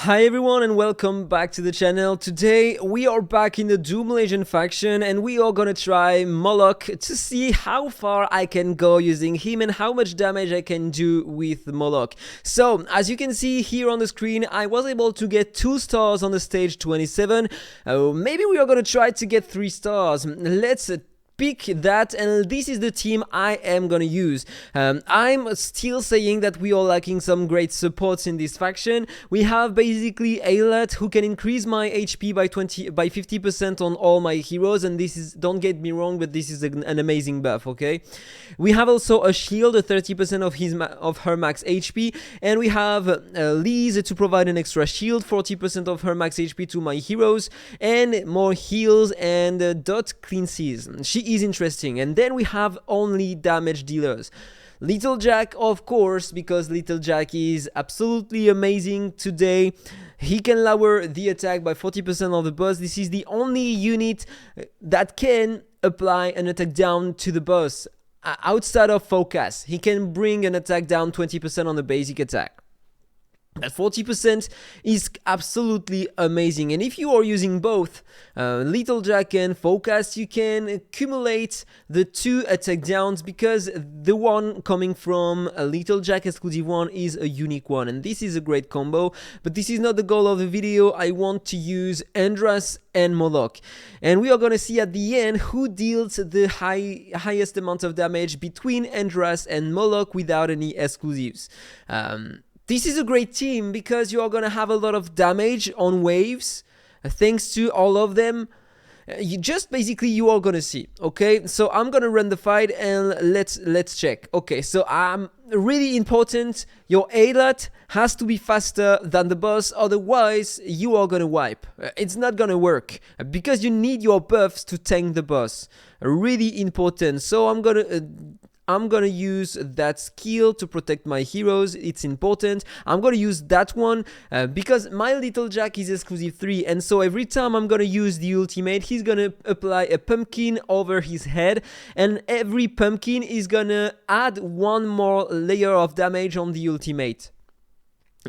Hi everyone and welcome back to the channel. Today we are back in the Doom Legion faction and we are gonna try Moloch to see how far I can go using him and how much damage I can do with Moloch. So as you can see here on the screen, I was able to get 2 stars on the stage 27. Maybe we are gonna try to get 3 stars. Let's pick that, and this is the team I am gonna use. I'm still saying that we are lacking some great supports in this faction. We have basically Aylat, who can increase my HP by 50% on all my heroes, and this is, don't get me wrong, but this is an amazing buff. Okay, we have also a shield, a 30% of her max HP, and we have Liz to provide an extra shield, 40% of her max HP to my heroes, and more heals and dot cleanses. She is interesting. And then we have only damage dealers. Little Jack, of course, because Little Jack is absolutely amazing today. He can lower the attack by 40% of the boss. This is the only unit that can apply an attack down to the boss outside of focus. He can bring an attack down 20% on the basic attack. That 40% is absolutely amazing, and if you are using both Little Jack and Focus, you can accumulate the 2 attack downs, because the one coming from a Little Jack exclusive one is a unique one, and this is a great combo. But this is not the goal of the video. I want to use Andras and Moloch, and we are gonna see at the end who deals the highest amount of damage between Andras and Moloch without any exclusives. This is a great team because you are gonna have a lot of damage on waves, thanks to all of them. You are gonna see. Okay, so I'm gonna run the fight and let's check. Okay, so really important, your Aylat has to be faster than the boss, otherwise you are gonna wipe. It's not gonna work because you need your buffs to tank the boss. Really important. So I'm gonna use that skill to protect my heroes. It's important. I'm gonna use that one because my Little Jack is exclusive 3, and so every time I'm gonna use the ultimate, he's gonna apply a pumpkin over his head, and every pumpkin is gonna add 1 more layer of damage on the ultimate.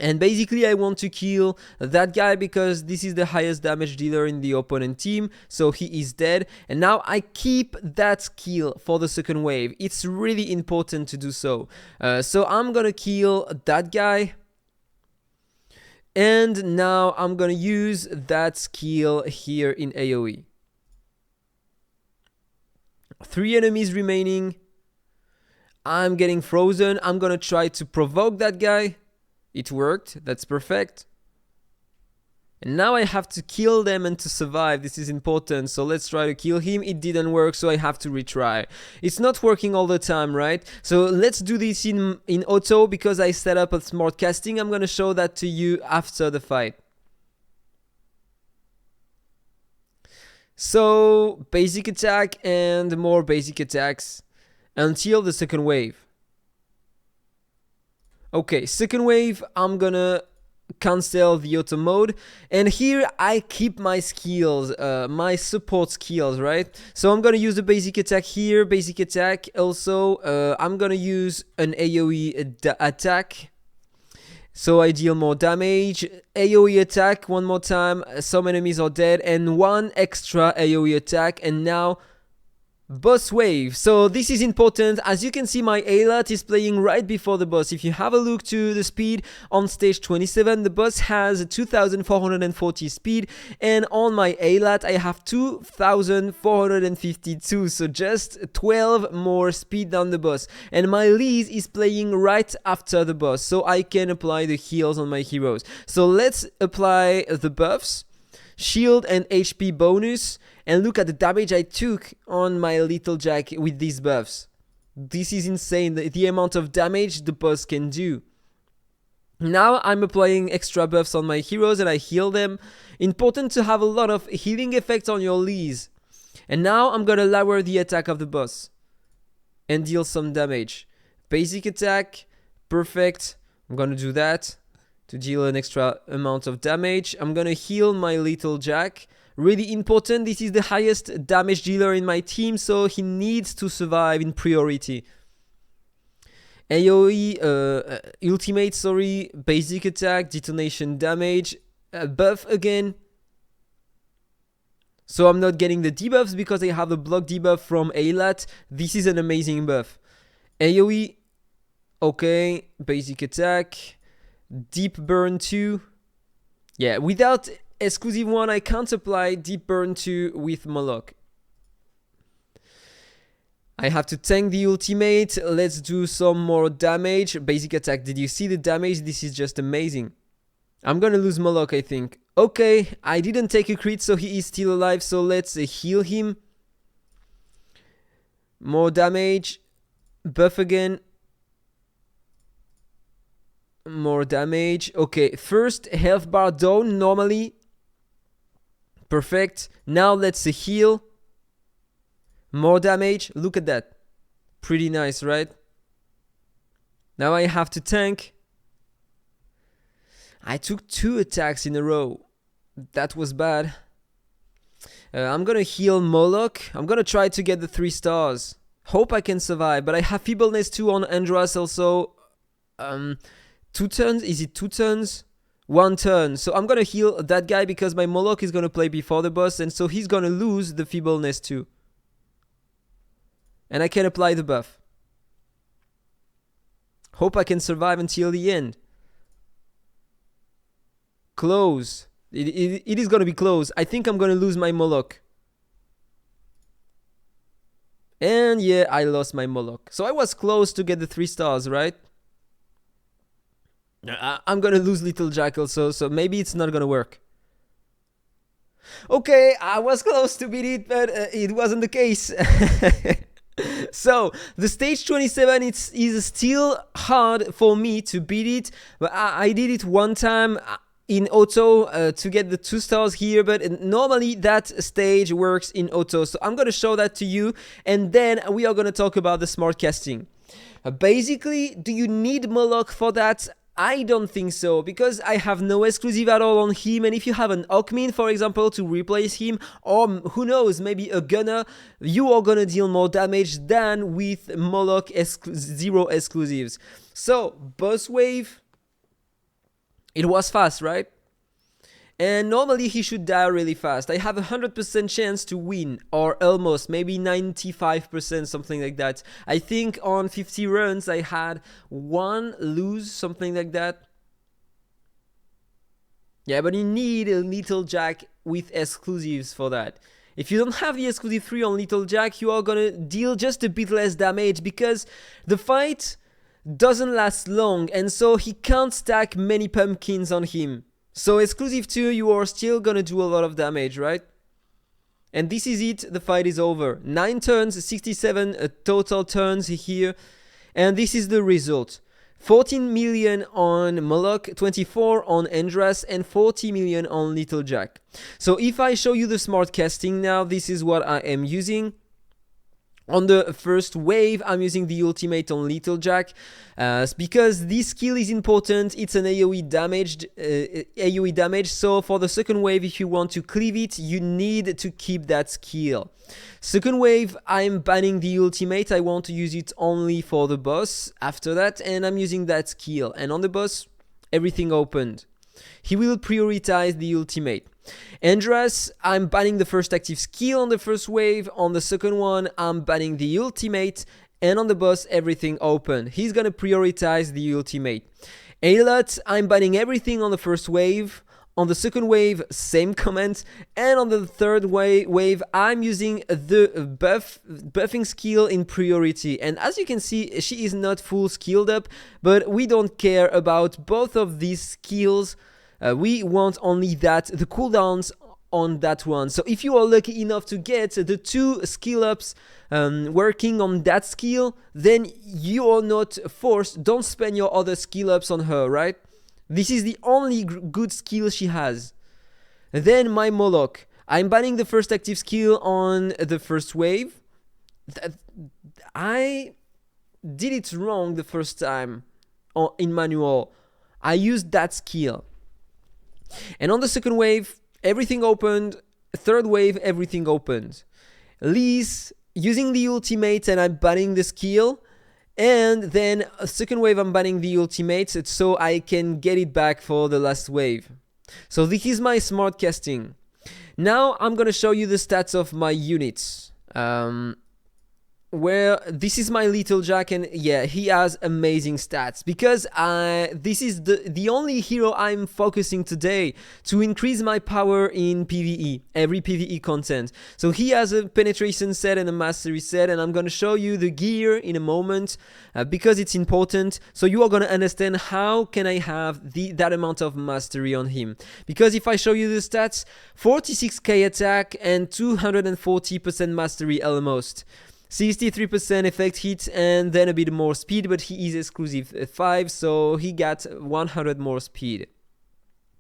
And basically I want to kill that guy because this is the highest damage dealer in the opponent team, so he is dead. And now I keep that skill for the second wave. It's really important to do so. So I'm gonna kill that guy, and now I'm gonna use that skill here in AoE. 3 enemies remaining. I'm getting frozen. I'm gonna try to provoke that guy. It worked, that's perfect. And now I have to kill them and to survive. This is important, so let's try to kill him. It didn't work, so I have to retry. It's not working all the time, right? So let's do this in auto because I set up a smart casting. I'm gonna show that to you after the fight. So basic attack and more basic attacks until the second wave. Okay, second wave, I'm gonna cancel the auto mode, and here I keep my skills, my support skills, right? So I'm gonna use the basic attack here, basic attack. Also, I'm gonna use an AoE attack, so I deal more damage. AoE attack one more time, some enemies are dead, and 1 extra AoE attack, and now boss wave. So this is important. As you can see, my Aylat is playing right before the boss. If you have a look to the speed on stage 27, the boss has 2440 speed, and on my Aylat I have 2452, so just 12 more speed than the boss. And my Liz is playing right after the boss, so I can apply the heals on my heroes. So let's apply the buffs, shield and HP bonus, and look at the damage I took on my Little Jack with these buffs. This is insane, the amount of damage the boss can do. Now I'm applying extra buffs on my heroes and I heal them. Important to have a lot of healing effects on your Liz. And now I'm gonna lower the attack of the boss and deal some damage. Basic attack, perfect. I'm gonna do that to deal an extra amount of damage. I'm gonna heal my Little Jack. Really important, this is the highest damage dealer in my team, so he needs to survive in priority. AoE, ultimate, basic attack, detonation damage, buff again. So I'm not getting the debuffs because I have the block debuff from Aylat. This is an amazing buff. AoE, okay, basic attack, deep burn 2. Yeah, without exclusive 1, I can't apply deep burn 2 with Moloch. I have to tank the ultimate. Let's do some more damage. Basic attack, did you see the damage? This is just amazing. I'm gonna lose Moloch, I think. Okay, I didn't take a crit, so he is still alive, so let's heal him. More damage. Buff again. More damage. Okay, first health bar down normally. Perfect. Now let's heal. More damage. Look at that. Pretty nice, right? Now I have to tank. I took 2 attacks in a row. That was bad. I'm gonna heal Moloch. I'm gonna try to get the 3 stars. Hope I can survive, but I have feebleness 2 on Andras also. 2 turns? Is it 2 turns? 1 turn. So I'm gonna heal that guy because my Moloch is gonna play before the boss, and so he's gonna lose the feebleness 2. And I can apply the buff. Hope I can survive until the end. Close. It is gonna be close. I think I'm gonna lose my Moloch. And yeah, I lost my Moloch. So I was close to get the 3 stars, right? I'm gonna lose Little Jack also, so maybe it's not gonna work. Okay, I was close to beat it, but it wasn't the case. So the stage 27 is still hard for me to beat it, but I did it one time in auto to get the 2 stars here, but normally that stage works in auto, so I'm gonna show that to you, and then we are gonna talk about the smart casting. Basically, do you need Moloch for that? I don't think so, because I have no exclusive at all on him, and if you have an Hawkmin, for example, to replace him, or who knows, maybe a gunner, you are gonna deal more damage than with Moloch 0 exclusives. So, boss wave, it was fast, right? And normally he should die really fast. I have 100% chance to win, or almost, maybe 95%, something like that. I think on 50 runs I had 1 lose, something like that. Yeah, but you need a Little Jack with exclusives for that. If you don't have the exclusive 3 on Little Jack, you are gonna deal just a bit less damage, because the fight doesn't last long, and so he can't stack many pumpkins on him. So exclusive 2, you are still gonna do a lot of damage, right? And this is it, the fight is over. 9 turns, 67 total turns here, and this is the result. 14 million on Moloch, 24 on Andras, and 40 million on Little Jack. So if I show you the smart casting now, this is what I am using. On the first wave, I'm using the ultimate on Little Jack because this skill is important. It's an AoE damage. So for the second wave, if you want to cleave it, you need to keep that skill. Second wave, I'm banning the ultimate. I want to use it only for the boss after that, and I'm using that skill. And on the boss, everything opened. He will prioritize the ultimate. Andras, I'm banning the first active skill on the first wave. On the second one, I'm banning the ultimate. And on the boss, everything open. He's gonna prioritize the ultimate. Aylat, I'm banning everything on the first wave. On the second wave, same comment. And on the third wave, I'm using the buffing skill in priority. And as you can see, she is not full skilled up, but we don't care about both of these skills. We want only that, the cooldowns on that one. So if you are lucky enough to get the 2 skill ups working on that skill, then you are not forced. Don't spend your other skill ups on her, right? This is the only good skill she has. Then my Moloch. I'm banning the first active skill on the first wave. I did it wrong the first time in manual. I used that skill. And on the second wave, everything opened. Third wave, everything opened. Lise, using the ultimate, and I'm banning the skill. And then a second wave, I'm banning the ultimate so I can get it back for the last wave. So this is my smart casting. Now I'm gonna show you the stats of my units. Where this is my little Jack, and yeah, he has amazing stats because this is the only hero I'm focusing today to increase my power in PvE, every PvE content. So he has a penetration set and a mastery set, and I'm gonna show you the gear in a moment because it's important. So you are gonna understand how can I have that amount of mastery on him. Because if I show you the stats, 46k attack and 240% mastery almost. 63% effect hit and then a bit more speed, but he is exclusive 5, so he got 100 more speed.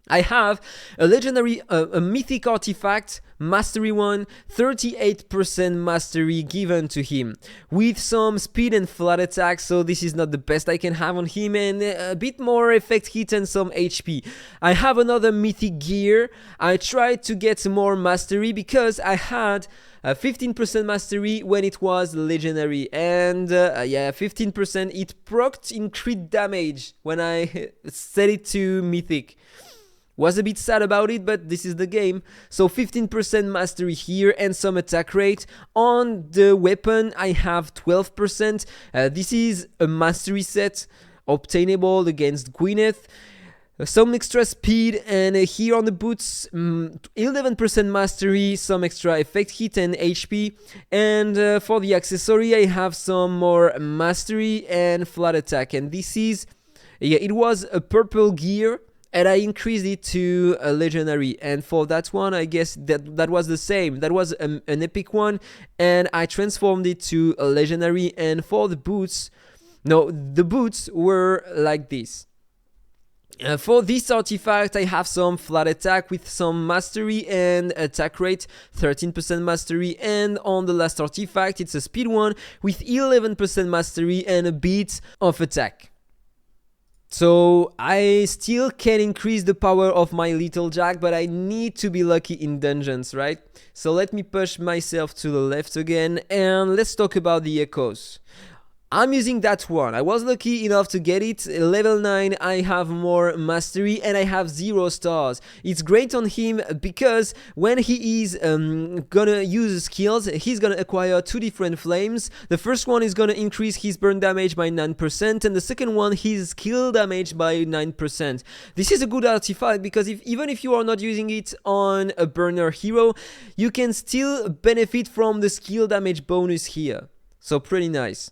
I have a legendary, a mythic artifact, mastery 1, 38% mastery given to him, with some speed and flat attack, so this is not the best I can have on him, and a bit more effect hit and some HP. I have another mythic gear. I tried to get more mastery because I had 15% mastery when it was legendary, and yeah, 15% it procced in crit damage when I set it to mythic. Was a bit sad about it, but this is the game. So 15% mastery here and some attack rate. On the weapon I have 12%. This is a mastery set obtainable against Gwyneth. Some extra speed, and here on the boots 11% mastery, some extra effect hit and HP, and for the accessory I have some more mastery and flat attack, and this is, yeah, it was a purple gear and I increased it to a legendary, and for that one I guess that was the same. That was an epic one, and I transformed it to a legendary. And for the boots, no, the boots were like this. For this artifact I have some flat attack with some mastery and attack rate, 13% mastery, and on the last artifact it's a speed one with 11% mastery and a bit of attack. So I still can increase the power of my little Jack, but I need to be lucky in dungeons, right? So let me push myself to the left again, and let's talk about the echoes. I'm using that one. I was lucky enough to get it. Level 9, I have more mastery and I have 0 stars. It's great on him because when he is gonna use skills, he's gonna acquire 2 different flames. The first one is gonna increase his burn damage by 9%, and the second one his skill damage by 9%. This is a good artifact because even if you are not using it on a burner hero, you can still benefit from the skill damage bonus here. So pretty nice.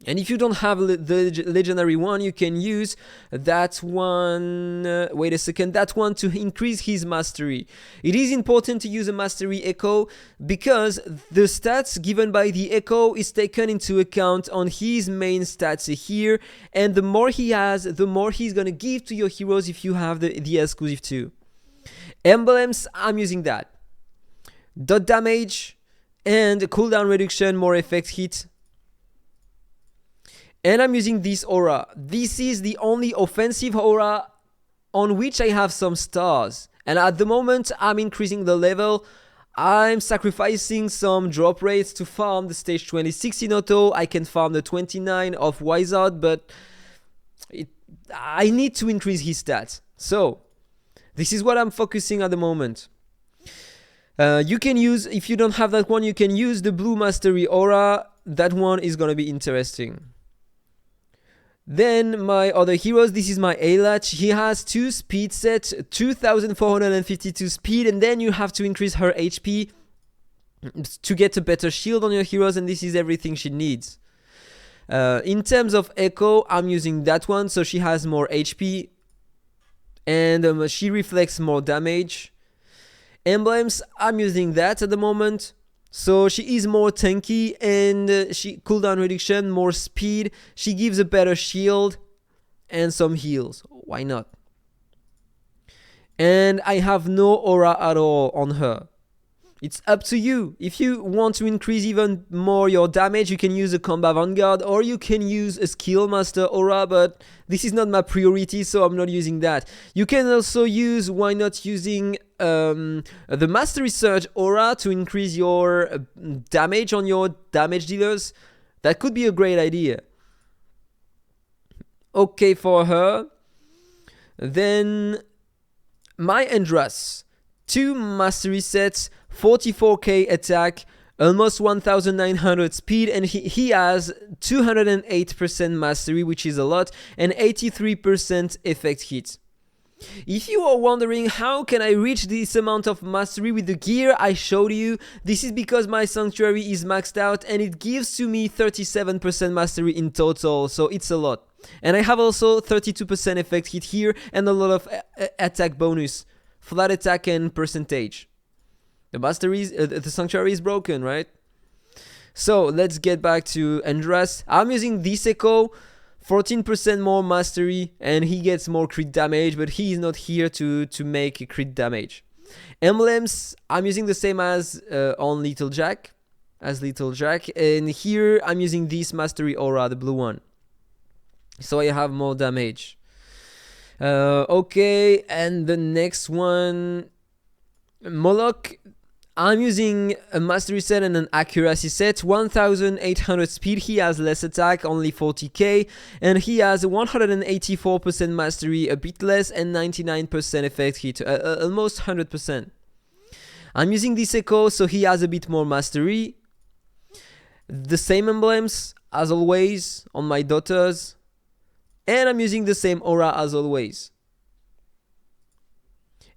And if you don't have the legendary one, you can use that one, wait a second, that one to increase his mastery. It is important to use a mastery echo because the stats given by the echo is taken into account on his main stats here, and the more he has, the more he's gonna give to your heroes if you have the exclusive too. Emblems, I'm using that. Dot damage and cooldown reduction, more effect hit. And I'm using this aura. This is the only offensive aura on which I have some stars. And at the moment, I'm increasing the level. I'm sacrificing some drop rates to farm the stage 26 in auto. I can farm the 29 of Wizard, but I need to increase his stats. So, this is what I'm focusing at the moment. You can use, if you don't have that one, you can use the blue mastery aura. That one is gonna be interesting. Then my other heroes, this is my Alach. He has 2 speed sets, 2452 speed, and then you have to increase her HP to get a better shield on your heroes, and this is everything she needs. In terms of echo, I'm using that one, so she has more HP and she reflects more damage. Emblems, I'm using that at the moment. So she is more tanky and she cooldown reduction, more speed, she gives a better shield and some heals. Why not? And I have no aura at all on her. It's up to you. If you want to increase even more your damage, you can use a combat vanguard or you can use a skill master aura, but this is not my priority, so I'm not using that. You can also use, why not using the mastery surge aura to increase your damage on your damage dealers. That could be a great idea. Okay for her. Then my Andras, 2 mastery sets, 44k attack, almost 1900 speed, and he has 208% mastery, which is a lot, and 83% effect hit. If you are wondering how can I reach this amount of mastery with the gear I showed you, this is because my sanctuary is maxed out and it gives to me 37% mastery in total, so it's a lot. And I have also 32% effect hit here and a lot of attack bonus, flat attack and percentage. The sanctuary is broken, right? So let's get back to Andras. I'm using this echo, 14% more mastery, and he gets more crit damage, but he is not here to make crit damage. Emblems, I'm using the same as on Little Jack, and here I'm using this mastery aura, the blue one, so I have more damage. Okay, and the next one, Moloch. I'm using a mastery set and an accuracy set, 1800 speed, he has less attack, only 40k, and he has 184% mastery, a bit less, and 99% effect hit, almost 100%. I'm using this echo, so he has a bit more mastery. The same emblems, as always, on my daughters, and I'm using the same aura as always.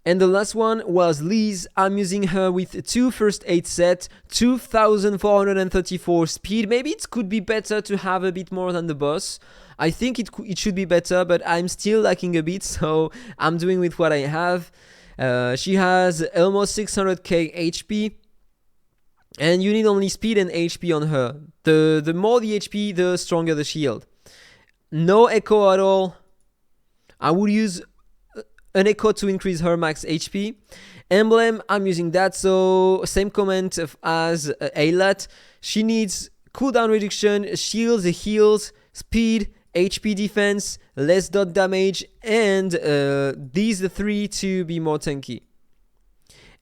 And the last one was Liz. I'm using her with 2 first aid set, 2434 speed. Maybe it could be better to have a bit more than the boss. I think it should be better, but I'm still lacking a bit, so I'm doing with what I have. She has almost 600k HP, and you need only speed and HP on her. The more the HP, the stronger the shield. No echo at all. I would use an echo to increase her max HP. Emblem, I'm using that, so same comment as Aylat. She needs cooldown reduction, shields, heals, speed, HP defense, less dot damage, and these 3 to be more tanky.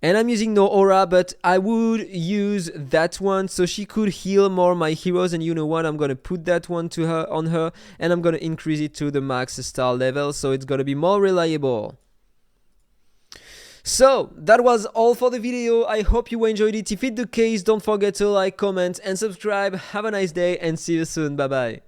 And I'm using no aura, but I would use that one so she could heal more my heroes, and you know what, I'm gonna put that one on her, and I'm gonna increase it to the max star level, so it's gonna be more reliable. So that was all for the video. I hope you enjoyed it. If it's the case, don't forget to like, comment and subscribe. Have a nice day and see you soon. Bye bye.